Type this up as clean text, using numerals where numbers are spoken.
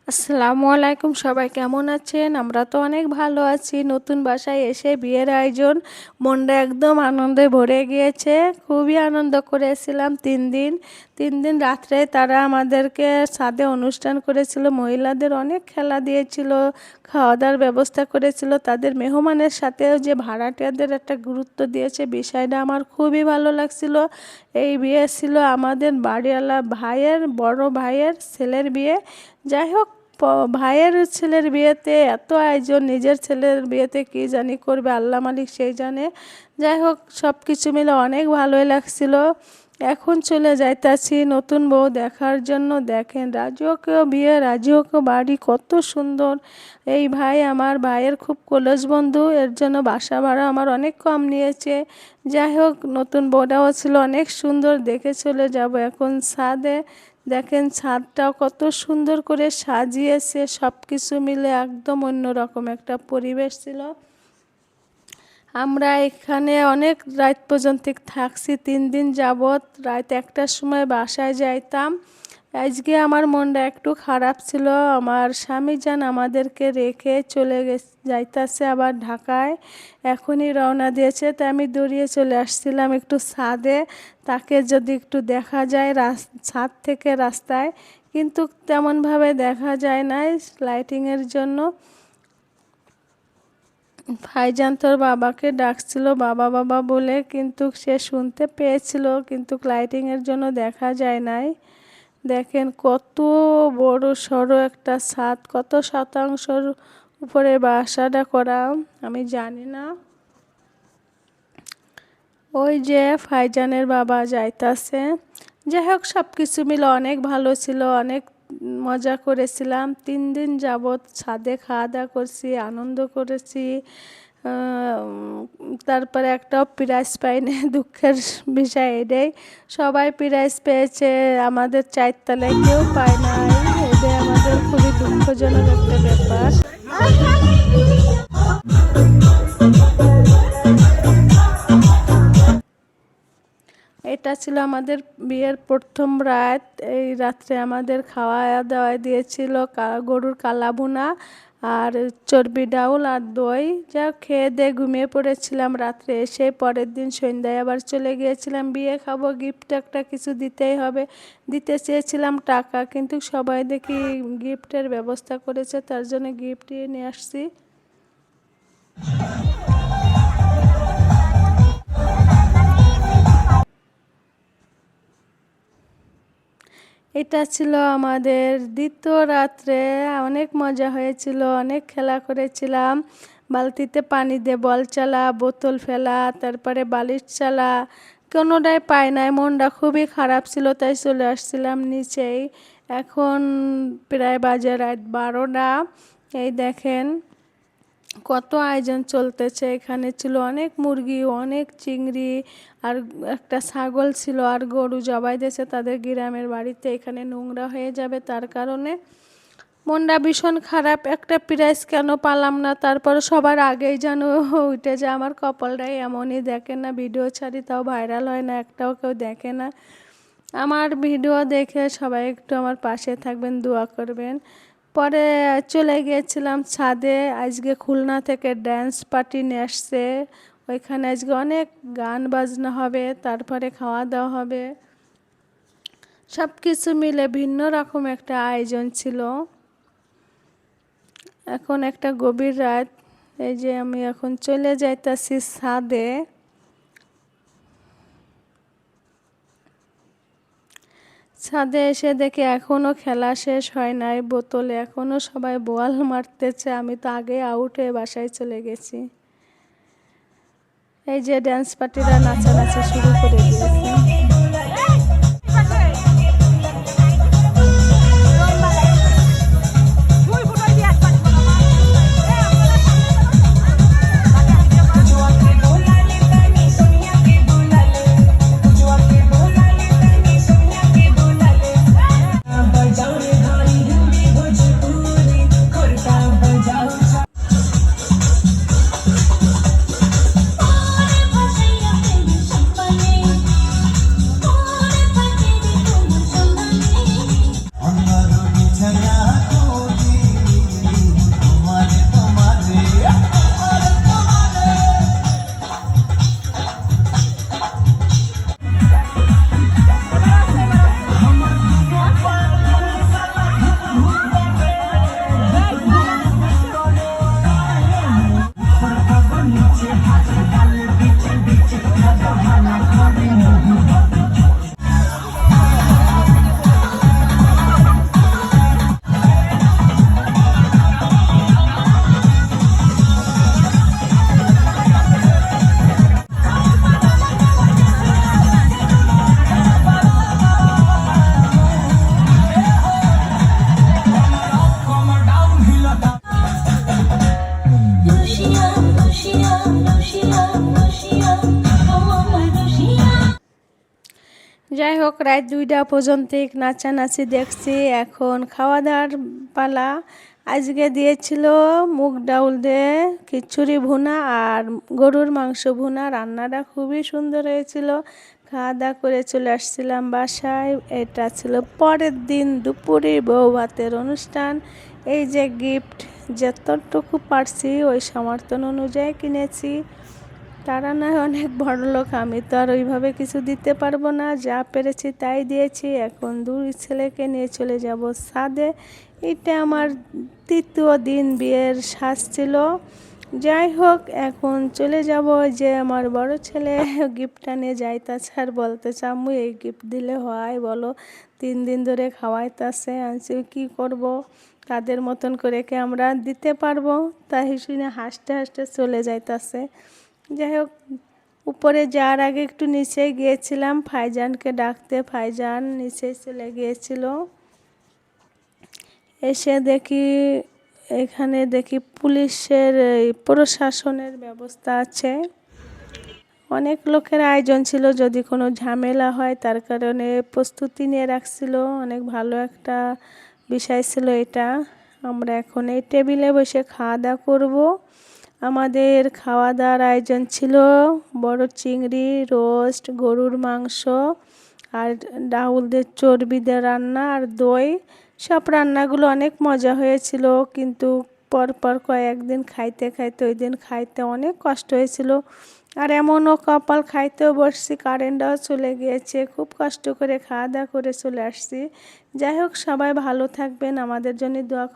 আসসালামু আলাইকুম, সবাই কেমন আছেন? আমরা তো অনেক ভালো আছি। নতুন বাসায় এসে বিয়ের আয়োজন, মনটা একদম আনন্দে ভরে গিয়েছে। খুবই আনন্দ করেছিলাম 3 দিন। 3 দিন রাত্রে তারা আমাদেরকে ছাদে অনুষ্ঠান করেছিল, মহিলাদের অনেক খেলা দিয়েছিল, খাওয়া দাওয়ার ব্যবস্থা করেছিল। তাদের মেহমানের সাথেও যে ভাড়াটিয়াদের একটা গুরুত্ব দিয়েছে, বিষয়টা আমার খুবই ভালো লাগছিল। এই বিয়ে ছিল আমাদের বাড়িওয়ালা ভাইয়ের, বড় ভাইয়ের ছেলের বিয়ে। যাই হোক, ভাইয়ের ছেলের বিয়েতে এত আয়োজন, নিজের ছেলের বিয়েতে কি জানি করবে, আল্লাহ মালিক সেই জানে। যাই হোক, সব কিছু মিলে অনেক ভালোই লাগছিল। এখন চলে যাইতাছি নতুন বউ দেখার জন্য। দেখেন, রাজুকেও বিয়ে, রাজুকেও বাড়ি কত সুন্দর। এই ভাই আমার ভাইয়ের খুব ক্লোজ বন্ধু, এর জন্য বাসা ভাড়া আমার অনেক কম নিয়েছে। যাই হোক, নতুন বউটাও ছিল অনেক সুন্দর, দেখে চলে যাব এখন ছাদে। দেখেন ছাদটাও কত সুন্দর করে সাজিয়েছে, সব কিছু মিলে একদম অন্যরকম একটা পরিবেশ ছিল। আমরা এখানে অনেক রাত পর্যন্ত থাকছি, 3 দিন যাবৎ। রাত 1টার সময় বাসায় যাইতাম। আজকে আমার মনটা একটু খারাপ ছিল। আমার স্বামী যান আমাদেরকে রেখে চলে যাইতাছে আবার ঢাকায়, এখনই রওনা দিয়েছে। তাই আমি দৌড়িয়ে চলে আসছিলাম একটু ছাদে, তাকে যদি একটু দেখা যায় ছাদ থেকে রাস্তায়, কিন্তু তেমনভাবে দেখা যায় নাই লাইটিংয়ের জন্য। ভাইজান তোর বাবাকে ডাকছিল বাবা বাবা বলে, কিন্তু সে শুনতে পেয়েছিল, কিন্তু লাইটিংয়ের জন্য দেখা যায় নাই। দেখেন কত বড় সড়ো একটা ছাদ, কত শতাংশর উপরে বাসাটা করা আমি জানি না। ওই যে ভাইজানের বাবা যাইতাছে। যাই হোক, সব কিছু মিলে অনেক ভালো ছিল, অনেক মজা করেছিলাম। 3 দিন যাবৎ ছাদে খাওয়া দাওয়া করছি, আনন্দ করেছি। তারপরে একটাও প্রাইজ পাইনি, দুঃখের বিষয় এটাই। সবাই প্রাইজ পেয়েছে, আমাদের 4তলায় কেউ পায় নাই। এটাই আমাদের খুবই দুঃখজনক একটা ব্যাপার। এটা ছিল আমাদের বিয়ের প্রথম রাত। এই রাত্রে আমাদের খাওয়া দাওয়া দিয়েছিল গরুর কালা ভুনা আর চর্বি ডাউল আর দই। যা খেয়ে দিয়ে ঘুমিয়ে পড়েছিলাম রাত্রে এসে। পরের দিন সন্ধ্যায় আবার চলে গিয়েছিলাম বিয়ে খাবো, গিফট একটা কিছু দিতেই হবে। দিতে চেয়েছিলাম টাকা, কিন্তু সবাই দেখি গিফটের ব্যবস্থা করেছে, তার জন্য গিফট নিয়ে আসছি। এটা ছিল আমাদের দ্বিতীয় রাত্রে। অনেক মজা হয়েছিল, অনেক খেলা করেছিলাম। বালতিতে পানি দিয়ে বল চালা, বোতল ফেলা, তারপরে বালিশ চালা, কোনোটাই পাই নাই। মনটা খুবই খারাপ ছিল, তাই চলে আসছিলাম নিচেই। এখন প্রায় বাজে রাত 12টা। এই দেখেন কত আয়োজন চলতেছে। এখানে ছিল অনেক মুরগি, অনেক চিংড়ি, আর একটা ছাগল ছিল, আর গরু জবাই দিয়েছে তাদের গ্রামের বাড়িতে। এখানে নোংরা হয়ে যাবে, তার কারণে মনটা ভীষণ খারাপ। একটা প্রাইজ কেন পালাম না, তারপর সবার আগেই যেন উঠে যায়। আমার কপালটাই এমনই, দেখেন না ভিডিও ছাড়ি তাও ভাইরাল হয় না, একটাও কেউ দেখে না। আমার ভিডিও দেখে সবাই একটু আমার পাশে থাকবেন, দোয়া করবেন। পরে চলে গিয়েছিলাম ছাদে। আজকে খুলনা থেকে ড্যান্স পার্টি নিয়ে আসছে, ওইখানে আজকে অনেক গান বাজনা হবে, তারপরে খাওয়া দাওয়া হবে। সব কিছু মিলে ভিন্ন রকম একটা আয়োজন ছিল। এখন একটা গভীর রাত, এই যে আমি এখন চলে যাইতাছি ছাদে। ছাদে এসে দেখি এখনও খেলা শেষ হয় নাই, বোতলে এখনও সবাই বল মারতেছে। আমি তো আগে আউট হয়ে বাসায় চলে গেছি। এই যে ড্যান্স পার্টিরা নাচানাচি শুরু করে দিয়েছে। হোক রাত 2টা পর্যন্ত নাচানাচি দেখছি। এখন খাওয়া দাওয়ার পালা। আজকে দিয়েছিল মুগ ডাউল দিয়ে খিচুড়ি ভুনা আর গরুর মাংস ভুনা। রান্নাটা খুবই সুন্দর হয়েছিল। খাওয়া দাওয়া করে চলে আসছিলাম বাসায়। এটা ছিল পরের দিন দুপুরে বউ ভাতের অনুষ্ঠান। এই যে গিফট, যতটুকু পারছি ওই সমর্থন অনুযায়ী কিনেছি। তারা নয় অনেক বড়লোক, আমি তো আর ওইভাবে কিছু দিতে পারবো না। যা পেরেছি তাই দিয়েছি। এখন 2 ছেলেকে নিয়ে চলে যাব ছাদে। এটা আমার 3য় দিন বিয়ের সাজ ছিল। যাই হোক, এখন চলে যাব। যে আমার বড় ছেলে গিফটটা নিয়ে যাইতাছে আর বলতেছে, আম্মু এই গিফট দিলে হয় বলো? 3 দিন ধরে খাওয়াইতাছে। আনছি কী করব, তাদের মতন করে কি আমরা দিতে পারবো? তাই শুনে হাসতে হাসতে চলে যাইতাছে। যাই হোক, উপরে যাওয়ার আগে একটু নিচে গিয়েছিলাম ফাইজানকে ডাকতে। ফাইজান নিচে চলে গিয়েছিল। এসে দেখি এখানে পুলিশের প্রশাসনের ব্যবস্থা আছে। অনেক লোকের আয়োজন ছিল, যদি কোনো ঝামেলা হয় তার কারণে প্রস্তুতি নিয়ে রাখছিল। অনেক ভালো একটা বিষয় ছিল এটা। আমরা এখন এই টেবিলে বসে খাওয়া দাওয়া করবো। আমাদের খাওয়া দাওয়ার আয়োজন ছিল বড় চিংড়ি, রোস্ট, গরুর মাংস আর ডাউল দিয়ে চর্বি দিয়ে রান্না আর দই। সব রান্নাগুলো অনেক মজা হয়েছিল, কিন্তু পরপর কয়েকদিন খাইতে খাইতে ওই দিন খাইতে অনেক কষ্ট হয়েছিল। আর এমনও কপাল, খাইতেও বসছি, কারেন্টটাও চলে গিয়েছে। খুব কষ্ট করে খাওয়া দাওয়া করে চলে আসছি। যাই হোক, সবাই ভালো থাকবেন, আমাদের জন্য দোয়া